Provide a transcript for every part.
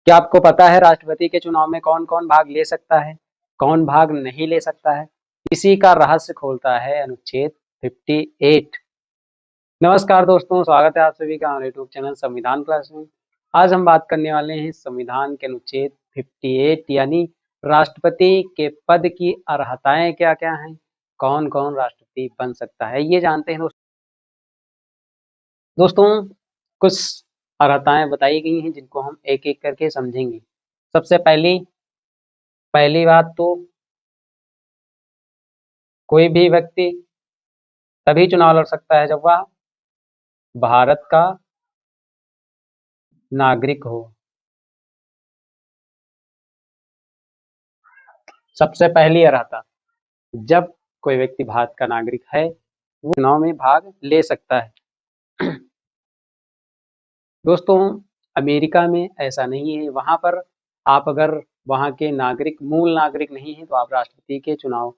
क्या आपको पता है राष्ट्रपति के चुनाव में कौन कौन भाग ले सकता है, कौन भाग नहीं ले सकता है? इसी का रहस्य खोलता है अनुच्छेद 58। नमस्कार दोस्तों, स्वागत है आप सभी का हमारे यूट्यूब चैनल संविधान क्लास में। आज हम बात करने वाले हैं संविधान के अनुच्छेद 58 यानी राष्ट्रपति के पद की अर्हताएं क्या क्या हैं, कौन कौन राष्ट्रपति बन सकता है, ये जानते हैं दोस्तों। कुछ अर्हताएं बताई गई हैं जिनको हम एक एक करके समझेंगे। सबसे पहली बात तो कोई भी व्यक्ति तभी चुनाव लड़ सकता है जब वह भारत का नागरिक हो। सबसे पहली अर्हता, जब कोई व्यक्ति भारत का नागरिक है वो चुनाव में भाग ले सकता है। दोस्तों, अमेरिका में ऐसा नहीं है। वहां पर आप अगर वहां के मूल नागरिक नहीं है तो आप राष्ट्रपति के चुनाव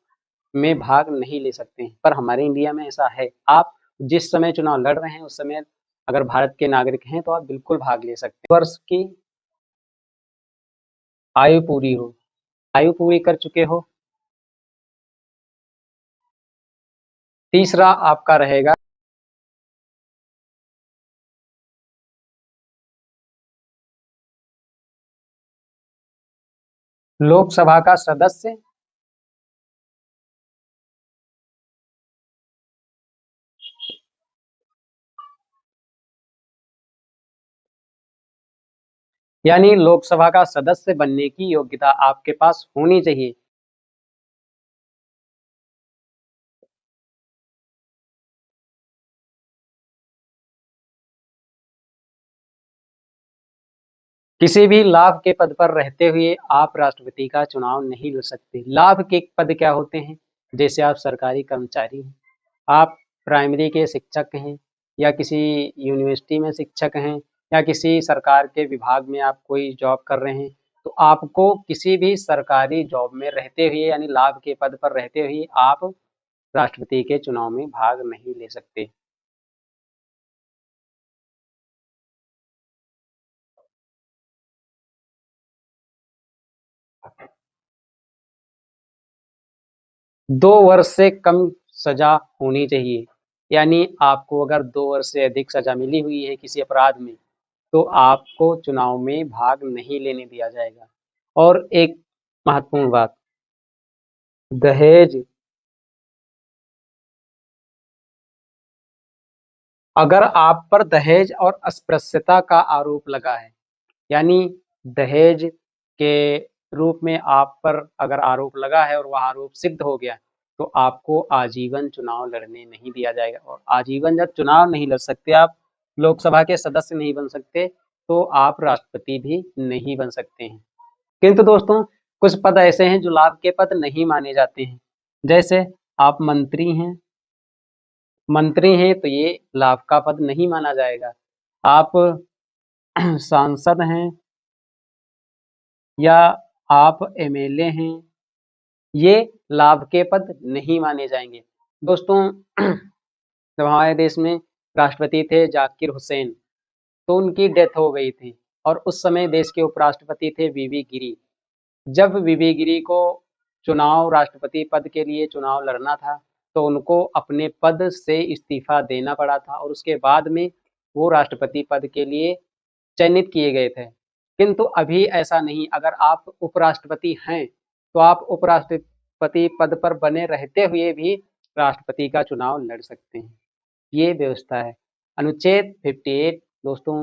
में भाग नहीं ले सकते हैं। पर हमारे इंडिया में ऐसा है, आप जिस समय चुनाव लड़ रहे हैं उस समय अगर भारत के नागरिक हैं तो आप बिल्कुल भाग ले सकते हैं। वर्ष की आयु पूरी हो, आयु पूरी कर चुके हो। तीसरा आपका रहेगा लोकसभा का सदस्य यानी लोकसभा का सदस्य बनने की योग्यता आपके पास होनी चाहिए। किसी भी लाभ के पद पर रहते हुए आप राष्ट्रपति का चुनाव नहीं लड़ सकते। लाभ के पद क्या होते हैं? जैसे आप सरकारी कर्मचारी हैं, आप प्राइमरी के शिक्षक हैं, या किसी यूनिवर्सिटी में शिक्षक हैं, या किसी सरकार के विभाग में आप कोई जॉब कर रहे हैं, तो आपको किसी भी सरकारी जॉब में रहते हुए यानी लाभ के पद पर रहते हुए आप राष्ट्रपति के चुनाव में भाग नहीं ले सकते। दो वर्ष से कम सजा होनी चाहिए। यानी आपको अगर 2 वर्ष से अधिक सजा मिली हुई है किसी अपराध में तो आपको चुनाव में भाग नहीं लेने दिया जाएगा। और एक महत्वपूर्ण बात, दहेज, अगर आप पर दहेज और अस्पृश्यता का आरोप लगा है, यानी दहेज के रूप में आप पर अगर आरोप लगा है और वह आरोप सिद्ध हो गया तो आपको आजीवन चुनाव लड़ने नहीं दिया जाएगा। और आजीवन जब चुनाव नहीं लड़ सकते, आप लोकसभा के सदस्य नहीं बन सकते, तो आप राष्ट्रपति भी नहीं बन सकते हैं। किंतु दोस्तों, कुछ पद ऐसे हैं जो लाभ के पद नहीं माने जाते हैं। जैसे आप मंत्री हैं तो ये लाभ का पद नहीं माना जाएगा। आप सांसद हैं या आप एमएलए हैं, ये लाभ के पद नहीं माने जाएंगे। दोस्तों, जब हमारे देश में राष्ट्रपति थे जाकिर हुसैन, तो उनकी डेथ हो गई थी और उस समय देश के उपराष्ट्रपति थे वीवी गिरी। जब वीवी गिरी को राष्ट्रपति पद के लिए चुनाव लड़ना था तो उनको अपने पद से इस्तीफा देना पड़ा था और उसके बाद में वो राष्ट्रपति पद के लिए चयनित किए गए थे। किंतु अभी ऐसा नहीं, अगर आप उपराष्ट्रपति हैं तो आप उपराष्ट्रपति पद पर बने रहते हुए भी राष्ट्रपति का चुनाव लड़ सकते हैं। ये व्यवस्था है। अनुच्छेद 58 दोस्तों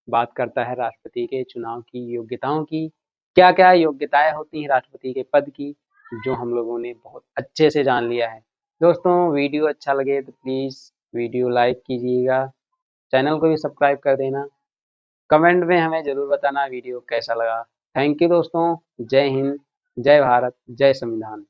बात करता है राष्ट्रपति के चुनाव की योग्यताओं की। क्या क्या योग्यताएं होती हैं राष्ट्रपति के पद की, जो हम लोगों ने बहुत अच्छे से जान लिया है। दोस्तों, वीडियो अच्छा लगे तो प्लीज़ वीडियो लाइक कीजिएगा, चैनल को भी सब्सक्राइब कर देना, कमेंट में हमें ज़रूर बताना वीडियो कैसा लगा। थैंक यू दोस्तों। जय हिंद, जय भारत, जय संविधान।